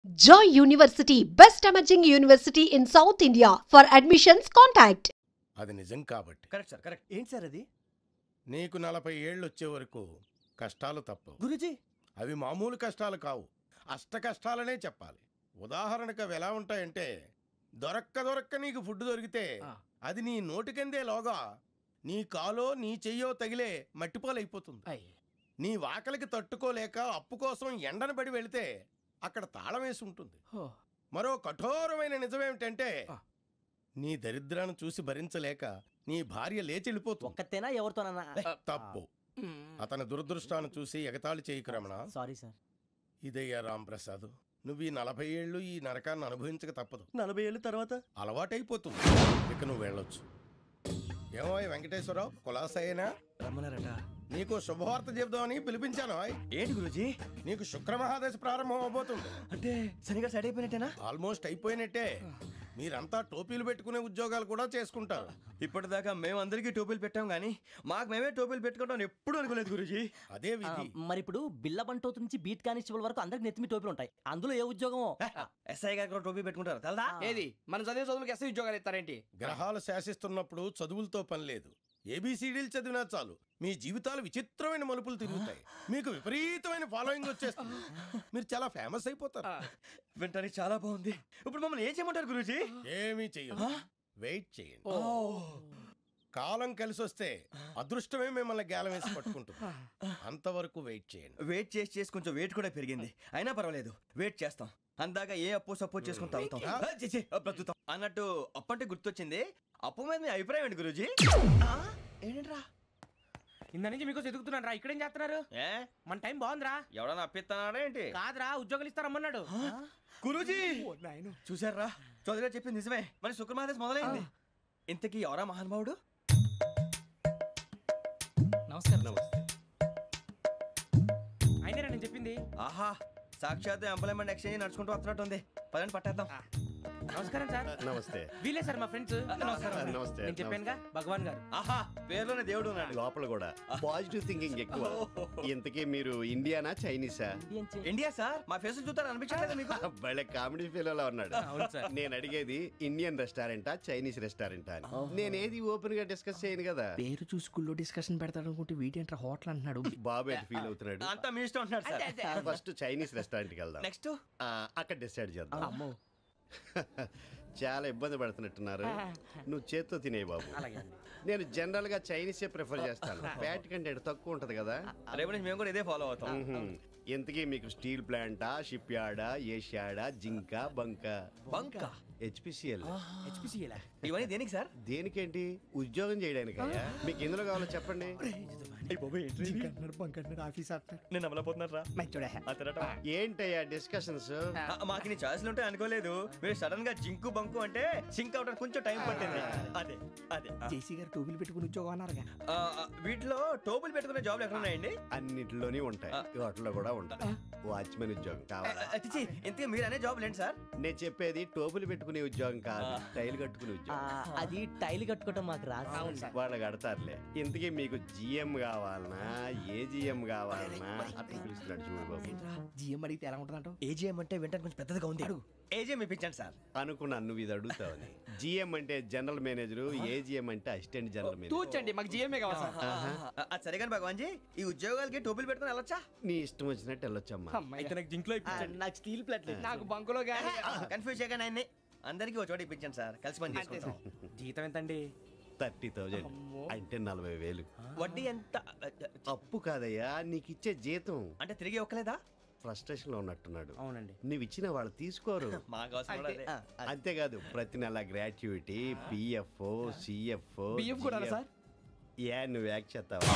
Joy University, best emerging university in South India. For admissions, contact. అది నిజం కాబట్టి correct sir correct. ఏంటి sir అది? నీకు 40 ఏళ్ళు వచ్చే వరకు కష్టాలు తప్పవు. గురూజీ అవి మామూలు కష్టాలు కావు, అష్ట కష్టాలనే చెప్పాలి. ఉదాహరణకు అవి ఎలా ఉంటాయంటే, దొరక్క నీకు ఫుడ్ దొరికితే అది నీ నోటికందే లోగా నీ కాలో నీ చెయ్యో తగిలే మట్టిపాలైపోతుంది. నీ వాకలికి తట్టుకోలేక అప్పు కోసం ఎండను పడి వెళితే అక్కడ తాళం వేసి ఉంటుంది. మరో కఠోరమైన నిజమేమిటంటే, నీ దరిద్రాన్ని చూసి భరించలేక నీ భార్య లేచి వెళ్ళిపోతుంది. ఒక్కతేనా ఎవరితోనన్నా? తప్పు. అతని దురదృష్టాన్ని చూసి ఎగతాళి చేయకు రమణ. Sorry sir. ఇదయ్యా రాంప్రసాద్, నువ్వు ఈ 40 ఏళ్ళు ఈ నరకాన్ని అనుభవించక తప్పదు. 40 ఏళ్ళ తర్వాత అలవాటైపోతుంది. ఇక నువ్వు వెళ్ళొచ్చు. ఏమో వెంకటేశ్వరరావు, కులాసైనా రమ్మన్నారట. నీకు శుభవార్త చెబుదామని పిలిపించాను. ఏంటి గురూజీ? నీకు శుక్రమహాదశ ప్రారంభం అవబోతుంది. అంటే సరిగా సెట్ అయిపోయినట్టేనా? ఆల్మోస్ట్ అయిపోయినట్టే. మీరంతా టోపీలు పెట్టుకునే ఉద్యోగాలు కూడా చేసుకుంటారు. ఇప్పటిదాకా మేమందరికీ టోపీలు పెట్టాం కానీ మాకు మేమే టోపీలు పెట్టుకుంటాం ఎప్పుడు అనుకోలేదు గురూజీ. అదే విధి. మరి ఇప్పుడు బిల్ల బంటోతు నుంచి బీట్ కానిస్టేబుల్ వరకు అందరికి నెత్తిమి టోపీలు ఉంటాయి. అందులో ఏ ఉద్యోగమో? ఎస్ఐ గారు కూడా టోపీ పెట్టుకుంటారు తెలదా? ఏది మన చదువులకు ఎస్ఐ ఉద్యోగాలు ఇస్తారేంటి? గ్రహాలు శాసిస్తున్నప్పుడు చదువులతో పని లేదు. ఏబిసిడీలు చదివినా చాలు మీ జీవితాలు విచిత్రమైన మలుపులు తిరుగుతాయి. మీకు విపరీతమైన ఫాలోయింగ్ వచ్చేస్తుంది. మీరు చాలా ఫేమస్ అయిపోతారు. వింటానికి చాలా బాగుంది. ఇప్పుడు మమ్మల్ని ఏం చేయమంటారు గురూజీ? ఏమీ చెయ్యదు, వెయిట్ చేయండి. కాలం కలిసి వస్తే అదృష్టమే మిమ్మల్ని గేలం వేసి పట్టుకుంటుంది. అంతవరకు వెయిట్ చేయండి. వెయిట్ చేసి కొంచెం వెయిట్ కూడా పెరిగింది. అయినా పర్వాలేదు, వెయిట్ చేస్తాం. అందాక ఏ అప్పు సపోర్ట్ చేసుకుని తాగుతాం, బ్రతుకుతాం అన్నట్టు. అప్పు అంటే గుర్తొచ్చింది. అప్పు మీద మీ అభిప్రాయం ఏంటి గురూజీ? ఏంటరా ఇంత నుంచి మీకు ఎదుగుతున్నాను రా. ఇక్కడేం చేస్తున్నారు? మన టైం బాగుందిరా. ఎవడన్నా అప్పిస్తున్నాడా ఏంటి? కాదురా, ఉద్యోగాలు ఇస్తారమ్మన్నాడు గురూజీ. చూసారా, చౌదరిగా చెప్పింది నిజమే. మరి శుక్రమహాదశ మొదలైంది. ఇంతకీ ఎవరా మహానుభావుడు? నమస్కారం. అయినా నేను చెప్పింది. ఆహా, సాక్షాత్ ఎంప్లాయ్మెంట్ ఎక్స్చేంజ్ నడుచుకుంటూ వస్తున్నట్టు ఉంది. పదండి పట్టేద్దాం. నమస్కారం సార్. నమస్తే. వీలే సార్ మా ఫ్రెండ్స్. నమస్తే. నేను చెప్పానుగా, భగవాన్ గారు. ఆహా, పేరులోనే దేవుడు ఉన్నాడు. లోపల కూడా పాజిటివ్ థింకింగ్ ఎక్కువ. ఇంతకీ మీరు ఇండియానా చైనీసా? India sir. మా ఫేస్ చూస్తారు అనిపించలేదు మీకు? భలే కామెడీ ఫీల్ ఉన్నాడు. అవును సార్. నేను అడిగేది ఇండియన్ రెస్టారెంటా చైనీస్ రెస్టారెంటా అని. నేనేది ఓపెన్ గా డిస్కస్ చేయను కదా. పేరు చూసి స్కూల్లో డిస్కషన్ పెడతాడు అనుకుంటే వీటేంట్రా హోటల్ అంటున్నాడు. బాబు ఎట్ ఫీల్ అవుతున్నాడు. అంతా మీ ఇష్టం ఉంటున్నారు సార్. ఫస్ట్ చైనీస్ రెస్టారెంట్ కి వెళ్దాం. నెక్స్ట్ అక్కడ డిసైడ్ చేద్దాం. అమ్మో, చాలా ఇబ్బంది పడుతున్నట్టున్నారు. నువ్వు చేత్తో తినే బాబు. అలాగే. నేను జనరల్ గా చైనీసే ప్రిఫర్ చేస్తాను. ఫ్యాట్ కంటెంట్ తక్కువ ఉంటది కదా. రేపు నుంచి మేము కూడా ఇదే ఫాలో అవుతాం. ఇంతకీ మీకు స్టీల్ ప్లాంటా, షిప్ యార్డా, ఏషియాడా, జింక, బంకా? బంకా, హెచ్పిసిఎల్. ఇవన్నీ దేనికి సార్? దేనికేంటి? ఉద్యోగం చేయడానికి. మీకు ఎందులో కావాలో చెప్పండి. నేను అమలపోతున్నారా? ఏంటయ్యా డిస్కషన్స్? మాకు నీ ఛాయిస్లు ఉంటాయి అనుకోలేదు. మీరు సడన్ గా జింకు బంకు అంటే సింక్ అవడానికి కొంచెం టైం పట్టింది. అదే అదే జేసీ గారు టోపీలు పెట్టుకుని ఉద్యోగం అన్నారుగా. వీటిలో టోపులు పెట్టుకునే జాబ్లు ఎక్కడ ఉన్నాయండి? అన్నిటిలోనే ఉంటాయి, వాటిలో కూడా ఉంటాయి. వాచ్మెన్ ఉద్యోగం కావాలా? ఇంతకీ మీరు అనే జాబ్ ఏంటి సార్? నేను చెప్పేది టోపులు పెట్టుకునే ఉద్యోగం కాదు, టైల్ కట్టుకునే ఉద్యోగం. అది టైల్ కట్టుకోవటం మాకు రాదు. వాళ్ళు కడతారులే. ఇంతకీ మీకు జిఎం కావాలనా, ఏజిఎం కావాలనా? అట్లా పిలుస్తున్నాడు చూడు బాబు. జిఎం అడిగితే ఎలా ఉంటుందంట? ఏజీఎం అంటే వింటానికి కొంచెం పెద్దదిగా ఉంది. ఏజీఎం ఇప్పించండి సార్. అనుకున్నాను నువ్వు ఇది అడుగుతావని. జిఎం అంటే జనరల్ మేనేజర్, ఏజిఎం అంటే అసిస్టెంట్ జనరల్ మేనేజర్. తూచండి, మాకు జిఎంఏ కావాలి సార్. అది సరే కానీ భగవాన్ జీ, ఈ ఉద్యోగాలకి టోపులు పెట్టుకుని వెళ్ళొచ్చా? నీ ఇష్టం వచ్చినట్టు వెళ్ళొచ్చమ్మా. అయితే నాకు జింక్లో నాకు స్టీల్ ప్లేట్ నాకు బంకులో గానీ. కన్ఫ్యూజ్ చేయగానే ఆయన్ని అందరికీ ఒక చోట ఇప్పించండి సార్. కలిసి పని చేసుకుంటాం. జీతం ఎంతండి? 30,000 అంటే 40,000. వడ్డీ ఎంత? అప్పు కాదయ్యా, నీకు ఇచ్చే జీతం. అంటే తిరిగి ఒక్కలేదా? ఫ్రస్ట్రేషన్ లో ఉన్నట్టున్నాడు. అవునండి. నువ్వు ఇచ్చిన వాళ్ళు తీసుకోరు. మాకు అవసరం కూడా అదే. అంతేకాదు ప్రతి నెల గ్రాట్యుటీ, పిఎఫ్, సిఎఫ్. బియ్యం కూడా సార్? ఏ నువ్వు యాక్ట్ చేస్తావా?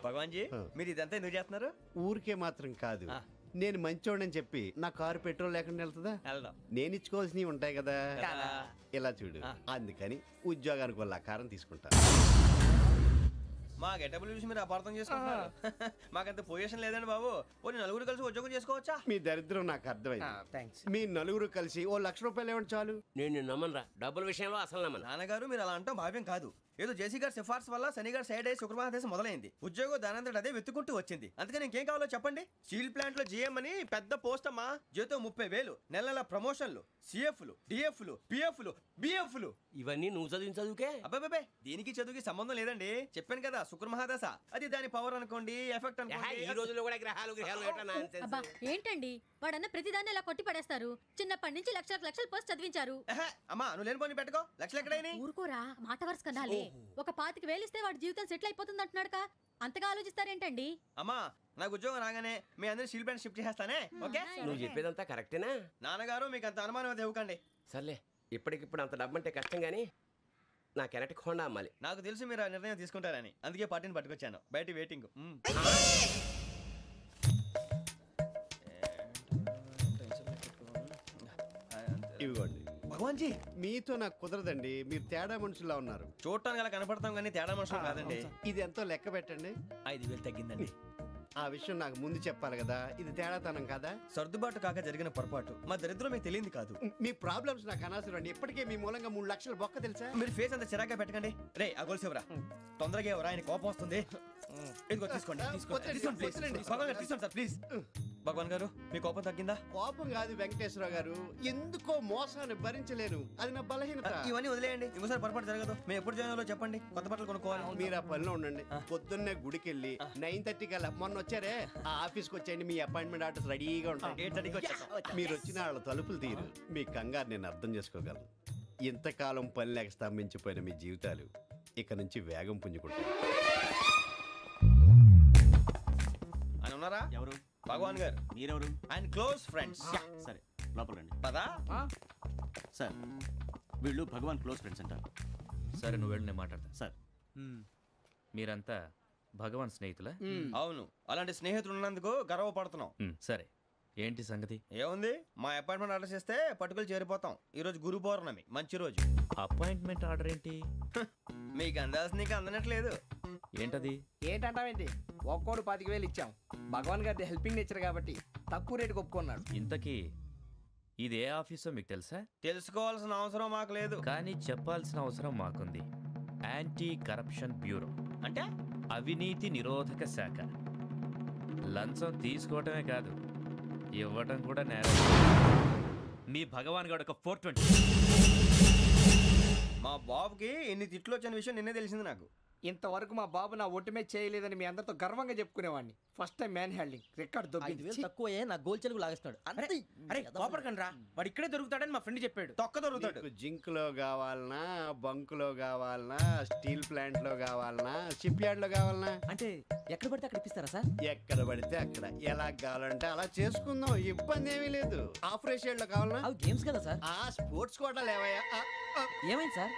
భగవాన్ జీ, మీరు ఇదంతా ఎందుకు చేస్తున్నారు? ఊరికే మాత్రం కాదు, నేను మంచోడని చెప్పి నా కారు పెట్రోల్ లేకుండా వెళ్తుందా? వెళ్దాం. నేను ఇచ్చుకోవాల్సినవి ఉంటాయి కదా. ఇలా చూడు, అందుకని ఉద్యోగానికి వాళ్ళ ఆకారం తీసుకుంటా. మా గెటబుల్ చూసి మీరు అపార్థం చేసుకుంటున్నారు. మాకంత పొజిషన్ లేదండి బాబు. ఓ నలుగురు కలిసి ఉద్యోగం చేసుకోవచ్చా? మీ దరిద్రం నాకు అర్థమైంది. మీ నలుగురు కలిసి ఓ 1,00,000 రూపాయలు ఇవ్వండి చాలు. నేను నమ్మనరా, డబ్బుల విషయంలో అసలు నమ్మను. నాన్నగారు మీరు అలా అంటాం భావ్యం కాదు. ఏదో జేసీ గారి సిఫార్సు వల్ల శని గారు సైడ్ అయ్యి శుక్రమహాదేశం మొదలైంది. ఉద్యోగం దానంతటి అదే వెతుకుంటూ వచ్చింది. అందుకని ఇంకేం కావాలో చెప్పండి. స్టీల్ ప్లాంట్ లో జీఎం అని పెద్ద పోస్ట్ అమ్మా. జీతం 30,000, నెల నెల ప్రమోషన్లు, సిఎఫ్లు, డిఎఫ్లు, పిఎఫ్లు, బిఎఫ్లు. ఇవన్నీ నువ్వు చదివిన చదువుకే. అబ్బాబే దీనికి చదువుకి సంబంధం లేదండి. చెప్పాను కదా శుక్రమహాదశ, అది దాని పవర్ అనుకోండి, ఎఫెక్ట్ అనుకోండి. ఈ రోజుల్లో కూడా గ్రహాలు ఎట్లా nonsense? అబ్బా ఏంటండి వాడన్న ప్రతిదాన్ని ఇలా కొట్టి పడేస్తారు. చిన్నప్పటి నుంచి లక్షల పోస్ట్ చదివించారు. అమ్మా నువ్వు లేని పోనీ పెట్టుకో. లక్షలు ఎక్కడైనా ఊరుకోరా, మాట వరుస కదాలే. ఒక 25,000 ఇస్తే వాడి జీవితం సెటిల్ అయిపోతుంది అంటున్నాడుగా, అంతగా ఆలోచిస్తారేంటండి? అమ్మా నాకు ఉద్యోగం రాగానే మీ అందరూ స్టీల్ ప్లాంట్ షిఫ్ట్ చేస్తానే. ఓకే నువ్వు చెప్పేదంతా కరెక్టేనా? నాన్నగారు మీకు అంత అనుమానం అయితే ఇవ్వకండి. సర్లే, ఇప్పటికిప్పుడు అంత డబ్బు అంటే కష్టం కానీ నా కెనటిక్ హోండా అమ్మాలి. నాకు తెలుసు మీరు ఆ నిర్ణయం తీసుకుంటారని, అందుకే పార్టీని పట్టుకొచ్చాను. బయట వెయిటింగ్. ఇవ్వండి. భగవాన్ జీ మీతో నాకు కుదరదండి, మీరు తేడా మనుషుల్లా ఉన్నారు. చూడటానికి అలా కనపడతాం కానీ తేడా మనుషులు కాదండి. ఇది ఎంతో లెక్క పెట్టండి. 5,000 తగ్గిందండి. ఆ విషయం నాకు ముందు చెప్పాలి కదా, ఇది తేడాతనం కదా. సర్దుబాటు కాక జరిగిన పొరపాటు. మా దరిద్రం మీకు తెలియంది కాదు. మీ ప్రాబ్లమ్స్ నాకు అనవసరం అండి. ఇప్పటికే మీ మూలంగా 3 లక్షల బొక్క తెలుసా. మీరు ఫేస్ అంత చిరాగ్గా పెట్టకండి. రే ఆ గొలుసేవరా, తొందరగా ఎవరా, ఆయన కోపం వస్తుంది. ఇదిగో తీసుకోండి. తీసుకోండి సార్ ప్లీజ్. భగవాన్ గారు మీ కోపం తగ్గిందా? కోపం కాదు వెంకటేశ్వరరావు గారు, ఎందుకో మోసాన్ని భరించలేను, అది నా బలహీనత. ఇవన్నీ వదిలేయండి, ఇంకోసారి పొరపాటు జరగదు. మేము ఎప్పుడు జాయిన్ అవ్వాలో చెప్పండి, కొత్త బట్టలు కొనుక్కోవాలి. మీరు ఆ పనిలో ఉండండి. పొద్దున్నే గుడికి వెళ్ళి 9:30 కల్లా, మొన్న వచ్చారే ఆ ఆఫీస్కి వచ్చేయండి. మీ అపాయింట్మెంట్ ఆర్డర్స్ రెడీగా ఉంటాయి. 8:30కి వచ్చేస్తాం. మీరు వచ్చిన వాళ్ళ తలుపులు తీరు. మీ కంగారు నేను అర్థం చేసుకోగలను. ఇంతకాలం పని లేక స్తంభించిపోయిన మీ జీవితాలు ఇక నుంచి వేగం పుంజుకుంటాయి. ఆయన ఉన్నారా? ఎవరు? భగవాన్ గారు. మీరెవరు? ఆయన క్లోజ్ ఫ్రెండ్స్. సరే లోపల రండి. పదా సార్ వీళ్ళు భగవాన్ క్లోజ్ ఫ్రెండ్స్ అంటారు. సరే నువ్వు వెళ్ళి నేను మాట్లాడతా. సార్ మీరంతా భగవాన్ స్నేహితులా? అవును, అలాంటి స్నేహితులు ఉన్నందుకు గర్వపడుతున్నాం. సరే ఏంటి సంగతి? ఏముంది, మా అపాయింట్మెంట్ ఆర్డర్ చేస్తే పట్టుకులు చేరిపోతాం. ఈ రోజు గురు పౌర్ణమి, మంచి రోజు. అపాయింట్మెంట్ ఆర్డర్ ఏంటి? మీకు అందాల్సి నీకు అందనట్లేదు. ఏంటది? ఏంటంటావేంటి? ఒక్కోడు 25,000 ఇచ్చాం. భగవాన్ గారి హెల్పింగ్ నేచర్ కాబట్టి తక్కువ రేటుకి ఒప్పుకున్నాడు. ఇంతకీ ఇది ఏ ఆఫీసో మీకు తెలుసా? తెలుసుకోవాల్సిన అవసరం మాకు లేదు, కానీ చెప్పాల్సిన అవసరం మాకుంది. యాంటీ కరప్షన్ బ్యూరో అంటే అవినీతి నిరోధక శాఖ. లంచం తీసుకోవటమే కాదు, ఇవ్వటం కూడా నేరం. మీ భగవాన్ గారు ఒక 420. మా బాబుకి ఎన్ని తిట్లు వచ్చిన విషయం నిన్నే తెలిసింది నాకు. ఇంతవరకు మా బాబు నా ఒట్టుమే చేయలేదని మీ అందరితో గర్వంగా చెప్పుకునేవాడిని. First time man handling record దొబ్బింది. 5,000 తక్కువ నా గోల్ చెలుగు లాగేస్తున్నాడు. అరే కోపడకండి రా, వాడు ఇక్కడే దొరుకుతాడని మా ఫ్రెండ్ చెప్పాడు. తొక్క దొరుకుతాడు. జింక్ లో కావాలనా, బంక్ లో కావాలనా, స్టీల్ ప్లాంట్ లో కావాలనా, షిప్ యార్డ్ లో కావాలనా, అంటే ఎక్కడ పడితే అక్కడ ఇప్పిస్తారా సార్? ఎక్కడ పడితే అక్కడ, ఎలా కావాలంటే అలా చేసుకుందాం, ఇబ్బంది ఏమీ లేదు. ఆపరేషన్ లో కావాలనా, అవి గేమ్స్ కదా సార్. ఆ స్పోర్ట్స్ కోటా లేవయ్యా. ఏమైంది సార్?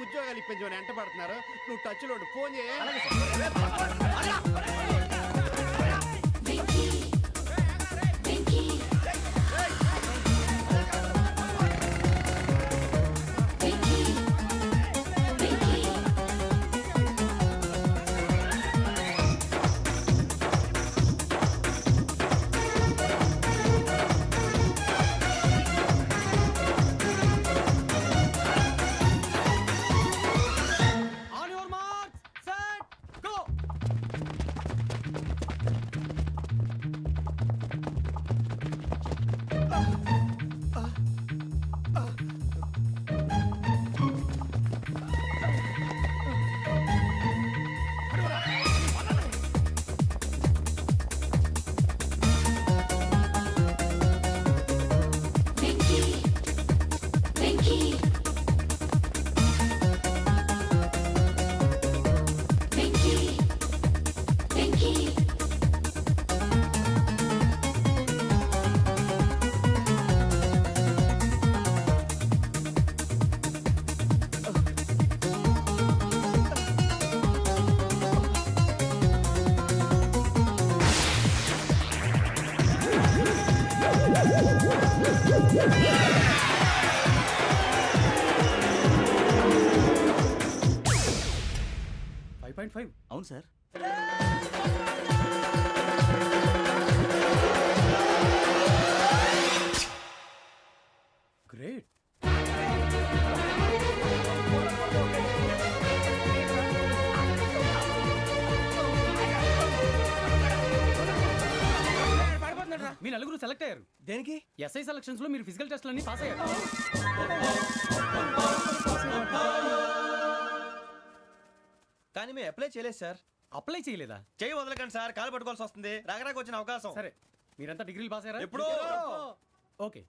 ఉద్యోగాలు ఇప్పించమని ఎంట పడుతున్నారు. నువ్వు టచ్ లో ఫోన్ చేయ. అవును సార్. గ్రేట్. ముగ్గురు సెలెక్ట్ అయ్యారు. దేనికి? ఎస్ఐ సెలక్షన్స్ లో మీరు ఫిజికల్ టెస్ట్ అన్ని పాస్ అయ్యారు. కానీ మేము అప్లై చేయలేదు సార్. అప్లై చేయలేదా? చేయి వదలకండి సార్, కాలు పట్టుకోవాల్సి వస్తుంది. రాగరాకు వచ్చిన అవకాశం. సరే, మీరంతా డిగ్రీలు పాస్ అయ్యారా? ఎప్పుడో. ఓకే,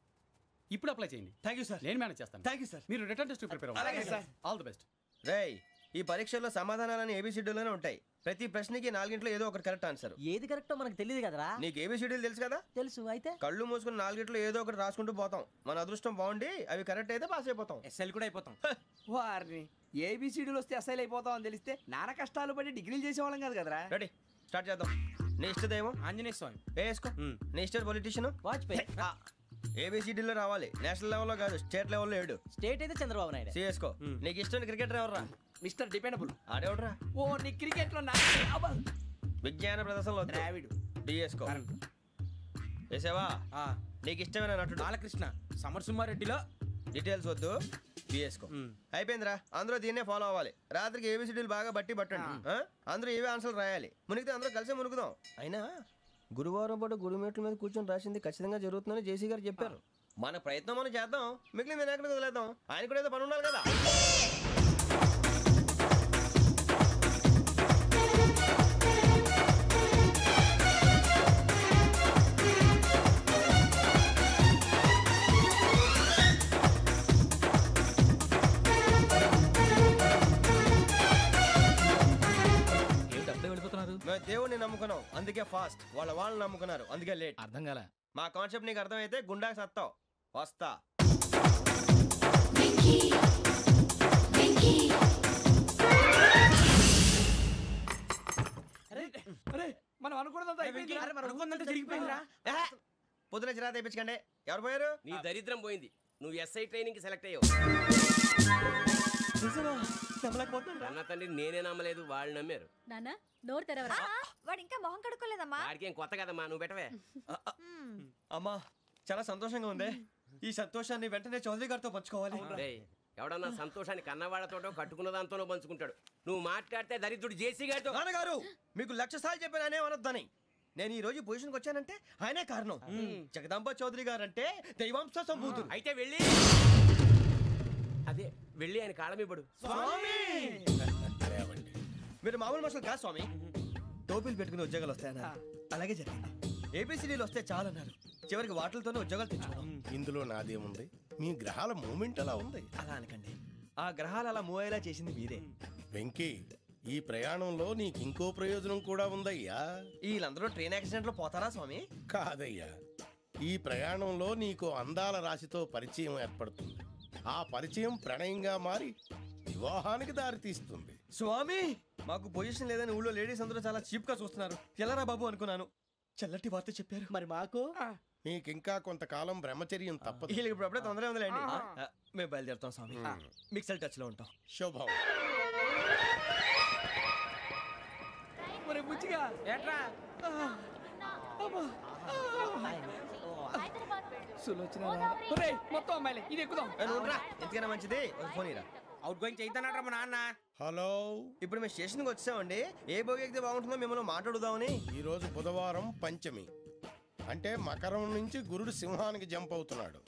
ఇప్పుడు అప్లై చేయండి. Thank you sir. నేను మేనేజ్ చేస్తాను. Thank you sir. మీరు రిటర్న్ టెస్ట్ ప్రిపేర్ అలాగే అవ్వండి. సార్. All the best. రేయ్, ఈ పరీక్షల్లో సమాధానాలని ఏబిసిడీలోనే ఉంటాయి. ప్రతి ప్రశ్నకి 4 ఏదో ఒకటి కరెక్ట్ ఆన్సర్. ఏది కరెక్టో మనకు తెలియదు కదరా. నీకు ఏబిసిడీలు తెలుసు కదా? తెలుసు. అయితే కళ్ళు మూసుకుని 4 ఏదో ఒకటి రాసుకుంటూ పోతాం. మన అదృష్టం బాగుండి అవి కరెక్ట్ అయితే పాస్ అయిపోతాం. ఎస్ఎల్ కూడా అయిపోతాం. వారిని ఏబిసిడీలు వస్తే అసైల్ అయిపోతాం అని తెలిస్తే నాన్న కష్టాలు పడి డిగ్రీలు చేసేవాళ్ళం కాదు కదరా. రెడీ, స్టార్ట్ చేద్దాం. నీ ఇష్టదేమో ఆంజనేయ స్వామి. వేసుకో. నీ ఇష్ట పొలిటీషియన్ వాజ్పేయి. ఏబిసిడీలో రావాలి. నేషనల్ లెవెల్లో కాదు, స్టేట్ లెవెల్లో 7. స్టేట్ అయితే చంద్రబాబు నాయుడు. సిఎస్కో. నీకు ఇష్టం క్రికెటర్ ఎవర్రా? Mister dependable. ఆడేవడరా? ఓ నీ క్రికెట్ లో విజ్ఞాన ప్రదర్శనలో ద్రావిడు. డిఎస్కో. వేసావా? నీకు ఇష్టమైన నటుడు? బాలకృష్ణ. సమర్సుమారెడ్డిలో డీటెయిల్స్ వద్దు, బిఎస్కో. అయిపోయిందిరా, అందరూ దీన్నే ఫాలో అవ్వాలి. రాత్రికి ఏబిసిడీలు బాగా బట్టి పట్టండి. అందరూ ఏవే ఆన్సర్లు రాయాలి. మునిగితే అందరూ కలిసి మునుగుదాం. అయినా గురువారం పాటు గురుమేట్ల మీద కూర్చొని రాసింది ఖచ్చితంగా జరుగుతుందని జేసీ గారు చెప్పారు. మన ప్రయత్నం మనం చేద్దాం, మిగిలింది నేను ఎక్కడికి వదిలేద్దాం. ఆయన కూడా ఏదో పని ఉండాలి కదా. మేము దేవుడిని నమ్ముకున్నాం, అందుకే ఫాస్ట్. వాళ్ళని నమ్ముకున్నారు, అందుకే లేట్. అర్థం కాల. మా కాన్సెప్ట్ నీకు అర్థమైతే గుండా సత్తావు. వస్తా. మనం అనుకున్నదంతా జరిగిపోయిందిరా. పొద్దున చిరా తెప్పించకండి. ఎవరు పోయారు? నీ దరిద్రం పోయింది. నువ్వు ఎస్ఐ ట్రైనింగ్ సెలెక్ట్ అయ్యావు. అన్న తండ్రి నేనే నమ్మలేదు, వాళ్ళు నమ్మారు. నాన్న నోరు తెరవరా. వాడు ఇంకా మొహం కడుక్కోలేదమ్మా. వాడికి ఏం కొత్త కదమ్మా, నువ్వు పెట్టవే. అమ్మా చాలా సంతోషంగా ఉంది. ఈ సంతోషాన్ని వెంటనే చౌదరి గారితో పంచుకోవాలి. ఎవడన్నా సంతోషాన్ని కన్నవాళ్లతోటో కట్టుకున్న దాంతోనో పంచుకుంటాడు. నువ్వు మాట్లాడితే దరిద్రుడు జేసీ గారితో. నాన్నగారు మీకు 1,00,000 సార్లు చెప్పాను అనొద్దని. నేను ఈ రోజు పొజిషన్కి వచ్చానంటే ఆయనే కారణం. జగదాంబ చౌదరి గారు అంటే దైవాంశ సంభూతుడు. అయితే వెళ్ళి అదే వెళ్ళి ఆయన కాళ్ళమివ్వడు. మీరు మామూలు మనుషులు కాదు స్వామి. టోపీలు పెట్టుకుని ఉద్యోగాలు వస్తాయన్నారు, అలాగే జరిగింది. ఏబిసిడీలు వస్తే చాలన్నారు, చివరికి వాటిలతోనే ఉద్యోగాలు తెచ్చుకున్నాం. ఇందులో నాదేముంది? మీ గ్రహాల మూమెంట్ అలా ఉంది. అలా అనకండి, ఆ గ్రహాలు అలా మూవ్ అయ్యేలా చేసింది మీరే. వెంకీ, ఈ ప్రయాణంలో నీకు ఇంకో ప్రయోజనం కూడా ఉందయ్యా. వీళ్ళందరూ ట్రైన్ యాక్సిడెంట్ లో పోతారా స్వామి? కాదయ్యా, ఈ ప్రయాణంలో నీకు అందాల రాశితో పరిచయం ఏర్పడుతుంది. ఆ పరిచయం ప్రణయంగా మారి వివాహానికి దారితీస్తుంది. స్వామి మాకు పొజిషన్ లేదని ఊళ్ళో లేడీస్ అందరూ చాలా చీప్ గా చూస్తున్నారు. ఎలారా బాబు అనుకున్నాను. చల్లటి వార్త చెప్పారు. మరి మాకు నీకింకా కొంతకాలం బ్రహ్మచర్యం తప్పదు. వీళ్ళకి ఇప్పుడు అప్పుడే తొందరగా ఉందిలేండి. మేము బయలుదేరుతాం స్వామి. మిక్సెల్ టచ్ లో ఉంటాం. శుభం. బుచ్చిగా ఏట్రా మొత్తం అమ్మాయిలే, ఇది ఎక్కుదాం. ఎందుకైనా మంచిది ఫోన్ ఇరా. అవుట్ గోయింగ్ చేద్దానట్రా మా నాన్న. హలో, ఇప్పుడు మేము స్టేషన్కి వచ్చామండి. ఏ బోగి ఎక్కితే బాగుంటుందో మిమ్మల్ని మాట్లాడుదామని. ఈరోజు బుధవారం పంచమి, అంటే మకరం నుంచి గురుడు సింహానికి జంప్ అవుతున్నాడు.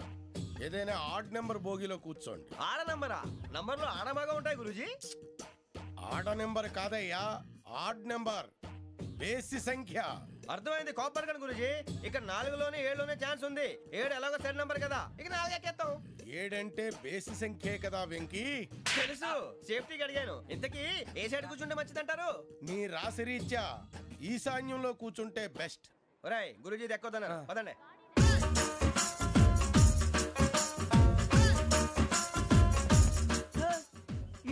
ఏదైనా ఆడ్ నెంబర్ బోగిలో కూర్చోండి. ఆడ నంబరా? నంబర్లో ఆడ బాగా ఉంటాయి గురూజీ. ఆడ నెంబర్ కాదయ్యా, ఆడ్ నెంబర్, బేసి సంఖ్య. అర్థమైంది. కాపర్ కన్ గురూజీ. ఇక్కడ 4లోనే 7లోనే ఛాన్స్ ఉంది. 7 ఎలాగో సెడ్ నంబర్ కదా, ఇక 4 ఎక్కేస్తాం. 7 అంటే బేసి సంఖ్యే కదా వెంకీ. తెలుసు, సేఫ్టీకి అడిగాను. ఇంతకీ ఏ సైడ్ కూర్చుంటే మంచిదంటారు? నీ రాశి రీత్యా ఈశాన్యంలో కూర్చుంటే బెస్ట్. ఒరేయ్ గురూజీ దెక్కొద్దన్నారు, పదండి.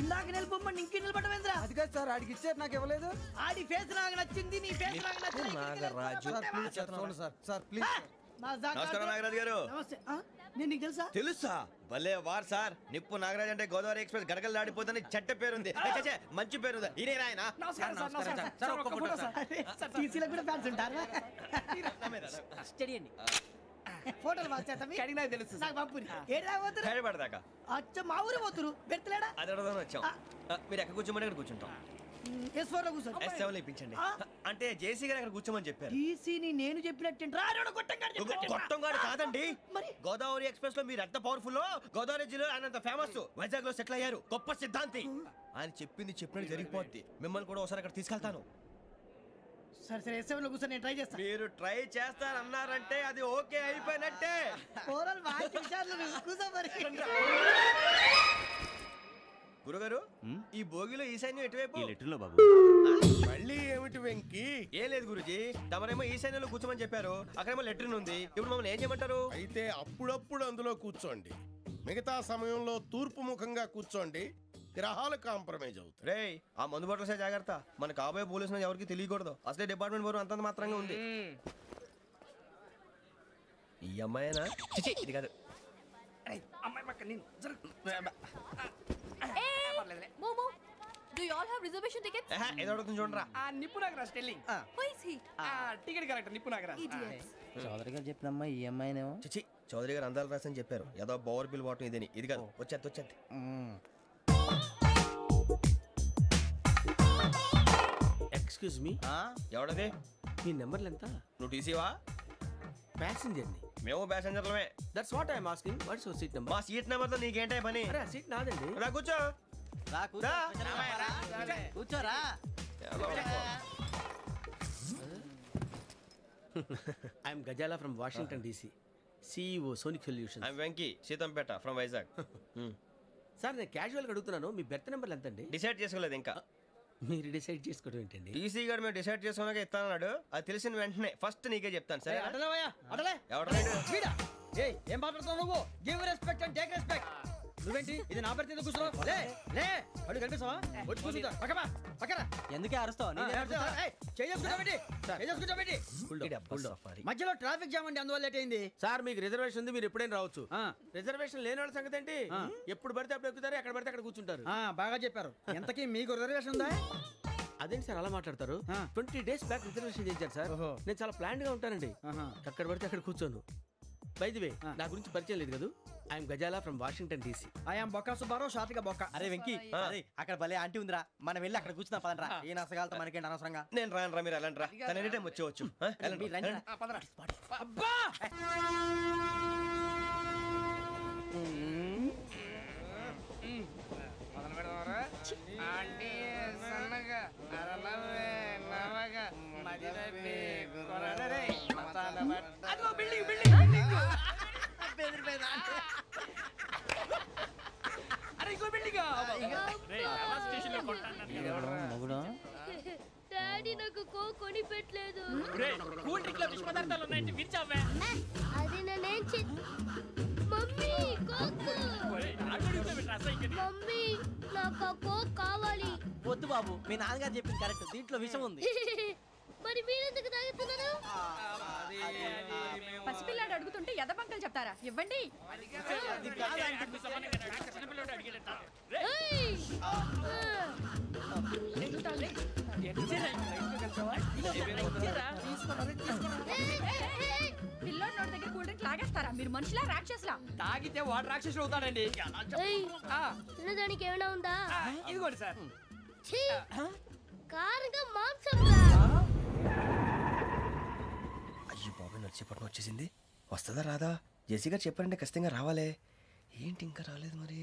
ఇందాక నిలబొమ్మని ఇంకే నిలబడమేంద్రా? అది కాదు సార్, ఆడికి ఇచ్చారు, నాకు ఇవ్వలేదు. ఆడి ఫేస్ నాకు నచ్చింది, నీ ఫేస్ నాకు నచ్చింది. Nagaraju sir please. నమస్కారం నాగరాజు గారు. నమస్తే. నేను నీకు తెలుసా? తెలుసా? భలే వార్ సార్. నిప్పు నాగరాజ్ అంటే గోదావరి ఎక్స్ప్రెస్ గడగలు దాడిపోతుంది చెట్ట పేరుంది. మంచి పేరుంది. ఇదే ఆయన. టీసీలో కూడా ఫ్యాన్స్ ఉంటారు. ఫోటోలు అడిగినా తెలుసు. హైదరాబాద్ దాకా. అచ్చ మా ఊరు పోతురు పెడతలేడా? అది అడగదామని వచ్చాం. మీరు ఎక్కడ కూర్చోమని అక్కడ కూర్చుంటాం. S4 లో కూర్చోండి. S7 లో ఇప్పించండి. అంటే జేసీ గారు అక్కడ కూర్చోమని చెప్పారు. టీసీని నేను చెప్పినట్టు గొట్టంగాడు కాదండి. మరి గోదావరి ఎక్స్ప్రెస్ లో మీరు ఎంత పవర్ఫుల్, గోదావరి జిల్లా ఆయన ఫేమస్, వైజాగ్ లో సెటిల్ అయ్యారు, గొప్ప సిద్ధాంతి. ఆయన చెప్పింది చెప్పినట్టు జరిగిపోద్ది. మిమ్మల్ని కూడా ఒకసారి అక్కడ తీసుకెళ్తాను. సరే సరే S7 లో కూర్చొని నేను ట్రై చేస్తాను. మీరు ట్రై చేస్తారన్నారంటే అది ఓకే అయిపోయినట్టే. ఓరల్ బాగా విషయాలు కూర్చో మరి. గురుగారు ఈ భోగిలో ఈశాన్యం ఎటువైపు? లెటర్లో బాబు. మళ్ళీ ఏమిటి వెంకీ? ఏం లేదు గురుజీ, తమరేమో ఈశాన్యంలో కూర్చోమని చెప్పారు, అక్కడేమో లెటర్ ఉంది. ఇప్పుడు మమ్మల్ని ఏం చేయమంటారు? అయితే అప్పుడప్పుడు అందులో కూర్చోండి, మిగతా సమయంలో తూర్పు ముఖంగా కూర్చోండి. గ్రహాలు కాంప్రమైజ్ అవుతాయి. రే ఆ మందు బాటలసే జాగ్రత్త. మన కాబోయే పోలీసులు ఎవరికి తెలియకూడదు. అసలే డిపార్ట్మెంట్ బోరు అంతంత మాత్రంగా ఉంది. ఈ అమ్మాయినా? చిచి, ఇది కాదు. అమ్మాయి పక్క నేను Momo, do you all have reservation tickets? ఏదో అడుగుతుంది చూడరా. నిప్పు Nagaraj telling. Who is he? Ticket correct నిప్పు నాగరాజ్. Idiots. చౌదరి గారు చెప్పినమ్మా ఈ అమ్మాయినేమో. చిచి, చౌదరి గారు అందాలు రాసని చెప్పారు. ఏదో బోర్ బిల్ వాటం ఇదని. ఇది కాదు. వచ్చేది. Excuse me, ఎవడది? మీ నెంబర్లు ఎంత? నువ్వు టీసీవా? ప్యాసింజర్ ని. మేము ప్యాసెంజర్లమే. That's what I'm asking. What's your seat number? మా సీట్ నెంబర్ తో నీకేంటే పని? అరే ఆ సీట్ నాదండి. రా కూర్చో. కూర్చోరా. I'm Gazala from Washington DC, CEO Sonic solution. I'm Venky, Seethampeta from Vizag. Sir నేను క్యాజువల్గా అడుగుతున్నాను, మీ బెర్త్ నెంబర్లు ఎంతండి? డిసైడ్ చేసుకోలేదు ఇంకా. మీరు డిసైడ్ చేసుకోవడం ఏంటండి? టీసీ గారు మేము డిసైడ్ చేసుకున్నాక ఇస్తానన్నాడు. అది తెలిసిన వెంటనే ఫస్ట్ నీకే చెప్తాను. సరే ఏం మాట్లాడుతున్నావు నువ్వు? Give respect and take respect. నువ్వేంటి ఇది నా పరిస్థితి కూర్చున్నావు? లే అడుగు కనిపిస్తావా? వచ్చి కూర్చుంటా. పక్కన ఎందుకే అరుస్తావు? మధ్యలో ట్రాఫిక్ జామ్ అండి, అందువల్ల లేట్ అయింది. సార్ మీకు రిజర్వేషన్ ఉంది, మీరు ఎప్పుడైనా రావచ్చు. రిజర్వేషన్ లేని వాళ్ళ సంగతి ఏంటి? ఎప్పుడు పడితే అప్పుడు ఎక్కుతారు, ఎక్కడ పడితే అక్కడ కూర్చుంటారు. బాగా చెప్పారు. ఎంతకీ మీకు రిజర్వేషన్ ఉందా? అదేంటి సార్ అలా మాట్లాడతారు? 20 days బ్యాక్ రిజర్వేషన్ చేశారు సార్. నేను చాలా ప్లాన్డ్ గా ఉంటానండి. అక్కడ పడితే అక్కడ కూర్చోను. బై ది వే, నా గురించి పరిచయం లేదు కదా. I'm Gazala from Washington DC. I'm Bokka Subbarao, షాతిక బొక్క. అరే వెంకీ, అక్కడ భలే ఆంటీ ఉందిరా, మనం వెళ్ళి అక్కడ కూర్చున్నా పదనరా. ఏ నసగాలతో మనకేంటి అనవసరంగా. నేను రాను రా, మీరు వెళ్ళండి రా. తన ఎనీ టైం వచ్చేవచ్చు. అబ్బా డాడీ నాకు కోక్ కొని పెట్టలేదు. కూల్ డ్రింక్ లో విష పదార్థాలు ఉన్నాయండి, విరిచావే. అది నేనేం మమ్మీ కోక్. మమ్మీ నాకు ఆ కోక్ కావాలి. వద్దు బాబు, మీ నాన్నగారు చెప్పింది కరెక్ట్, దీంట్లో విషయం ఉంది. మరి మీరెందుకు తాగుతున్నారు? పసిపిల్లాడు అడుగుతుంటే ఎదబంకలు చెప్తారా? ఇవ్వండి. పిల్లోడి నోటి దగ్గర కూల్ డ్రింక్ లాగేస్తారా? మీరు మనుషులా రాక్షసులా? తాగితే వాడు రాక్షసుడు అవుతాడండి. తినడానికి ఏమైనా ఉందా? ఇదిగోండి సార్. కారంగా మాంసం. అయ్యి బాబు, నడిచేపట్నం వచ్చేసింది. వస్తుందా రాదా? జేసీ గారు చెప్పారంటే ఖచ్చితంగా రావాలే. ఏంటి ఇంకా రాలేదు మరి?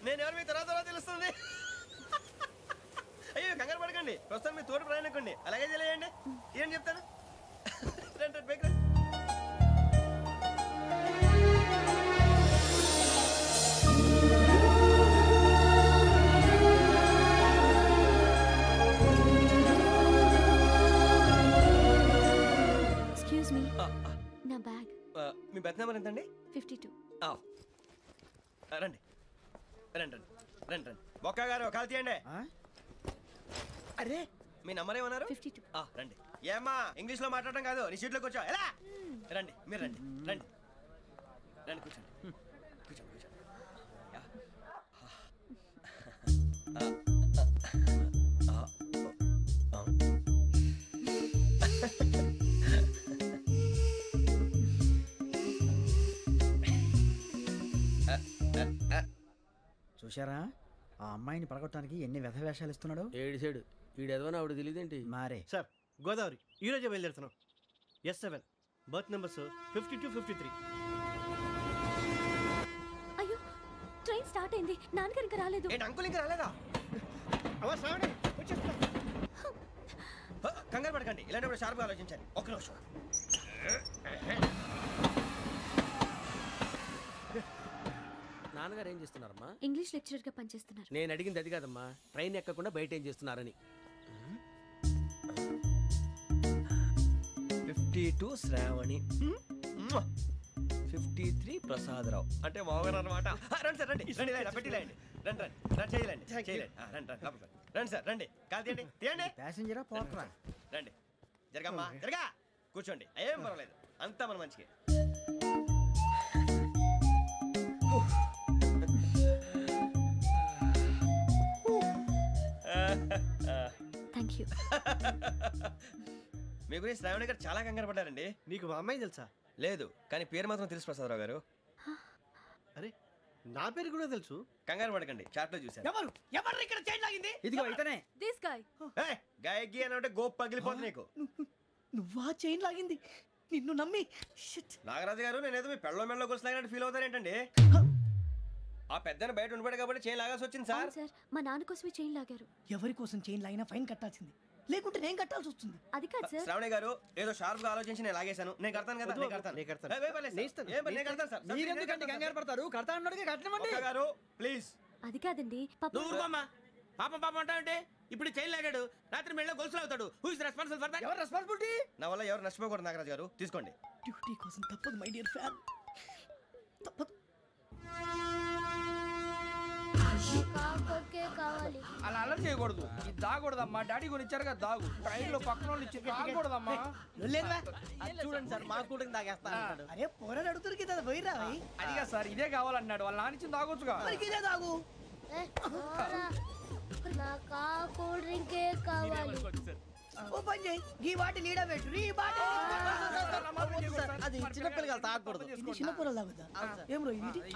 నేను ఎవరు మీ తర్వాత తెలుస్తుంది. అయ్యో కంగారు పడకండి, ప్రస్తుతం మీ తోడు ప్రయాణకండి. అలాగే తెలియండి, ఏం చెప్తాను. రండి బైక్ రండి. బ్యాగ్. మీ బెత్ నెంబర్ ఎంతండి? 52. రండి రండి రండి రండి రండి బొక్క గారు కాల్ తీయండి. అరే మీ నంబర్ ఏమన్నారు? 52. రండి. ఏమ్మా ఇంగ్లీష్ లో మాట్లాడడం కాదు, నీ సీట్లో కూర్చో. ఎలా రండి, మీరు రండి రండి రండి కూర్చోండి కూర్చోండి కూర్చోండి. చూశారా ఆ అమ్మాయిని పడగొట్టడానికి ఎన్ని వ్యధ వేషాలు ఇస్తున్నాడు. ఏడిసాడు ఈడు ఎదవని ఆవిడ తెలియదేంటి. మారే సార్ గోదావరి ఈరోజే బయలుదేరుతున్నాం. S7 berth numbers 52, 53. అయ్యో ట్రైన్ స్టార్ట్ అయింది. నాన్నగారు ఇంకా రాలేదు. ఏంటి అంకుల్ ఇంకా రాలేదా? కంగారు పడకండి, ఇలాంటప్పుడు షార్ప్గా ఆలోచించండి. ఒక్క నిమిషం. నాన్నగారు ఏం చేస్తున్నారమ్మా? ఇంగ్లీష్ లెక్చరర్ గా పనిచేస్తున్నారు. నేను అడిగింది అది కాదమ్మా, ట్రైన్ ఎక్కకుండా బయట ఏం చేస్తున్నారని. 52 శ్రావణి, 53 ప్రసాదరావు అంటే మామగారు అనమాట. రండి సార్ రండి రండి, ఇలా పెట్టి లేండి. రండి రండి రండి చేయలేండి చేయలేండి. రండి రండి లోపలికి రండి సార్ రండి. కాల్ తీయండి తీయండి. ప్యాసింజరా పోట్రా. రండి జరగమ్మా జరగా కూర్చోండి, ఏం పర్వాలేదు, అంతా మన మంచికి. Thank you. మీ గురించి శ్రావణి గారు చాలా కంగారు పడ్డారండి. నీకు మా అమ్మాయి తెలుసా? లేదు, కానీ పేరు మాత్రం తెలుసు ప్రసాదరావు గారు. అరే నా పేరు కూడా తెలుసు. కంగారు పడకండి, చాట్లో చూశాను. ఎవరు ఇక్కడ చైన్ లాగింది? ఇదిగో ఇతనే. This guy. గాయకి అని అంటే గోప్ పగిలిపోతుంది నీకు. నువ్వా చైన్ లాగింది? నిన్ను నమ్మి. నాగరాజు గారు నేనేదో మీ పెళ్ళ మెళ్ళ కొలిసిలాగినట్టు ఫీల్ అవుతారేంటండి? ఆ పెద్దని బయట ఉండిపోయాడు కాబట్టి చైన్ లాగాల్సి వచ్చింది సార్. సార్ మా నాన్న కోసమే చైన్ లాగారు. ఎవరి కోసం చైన్ లాగినా ఫైన్ కట్టాల్సింది, లేకుంటే నేను కట్టాల్సి వస్తుంది. అది కాదు సార్. శ్రావణి గారు ఏదో షార్ప్ గా ఆలోచించి నేను లాగేశాను. నేను కడతాను కదా, నేను కడతాను. నేను కడతాను సార్. మీరెందుకంటే కంగారు పడతారు? కడతా అన్నాడుగా కట్టమండి. గారు ప్లీజ్. అది కాదండి నువ్వు ఊరుకోమ్మా. పాపం పాపం అంటావంటే ఇప్పుడు చైన్ లాగాడు, రాత్రి మెళ్ళ గొలుసులు అవుతాడు. Who is responsible for that? ఎవరు రెస్పాన్సిబిలిటీ? నా వల్ల ఎవరు నష్టపోకూడదు నాగరాజు గారు, తీసుకోండి. డ్యూటీ కోసం తప్పదు మై డియర్ ఫ్యాన్, తప్పదు. కావాలి. అలా అలర్ట్ చేయకూడదు. ఇది దాగకూడదమ్మా. డాడీ కొని ఇచ్చారు కదా దాగు. ట్రైన్ లో పక్కన వాళ్ళు ఇచ్చి దాగకూడదమ్మా. చూడండి సార్, మా కూడా తాగేస్తా. అరే పోరాడు అడుగుతారు కదా, పోయిరా. అదిగా సార్, ఇదే కావాలన్నాడు. వాళ్ళ నానిచ్చింది తాగొచ్చుగా. ఇదే తాగు. నాకు కూల్ డ్రింకే కావాలి. ఓ పని చేయి, ఈ వాటి లీడ పెట్టు. ఈ బాటిల్ అది చిన్నపిల్లలు తాగకూడదు. చిన్నపిల్లలు తాగుతా. ఏం రో ఇది?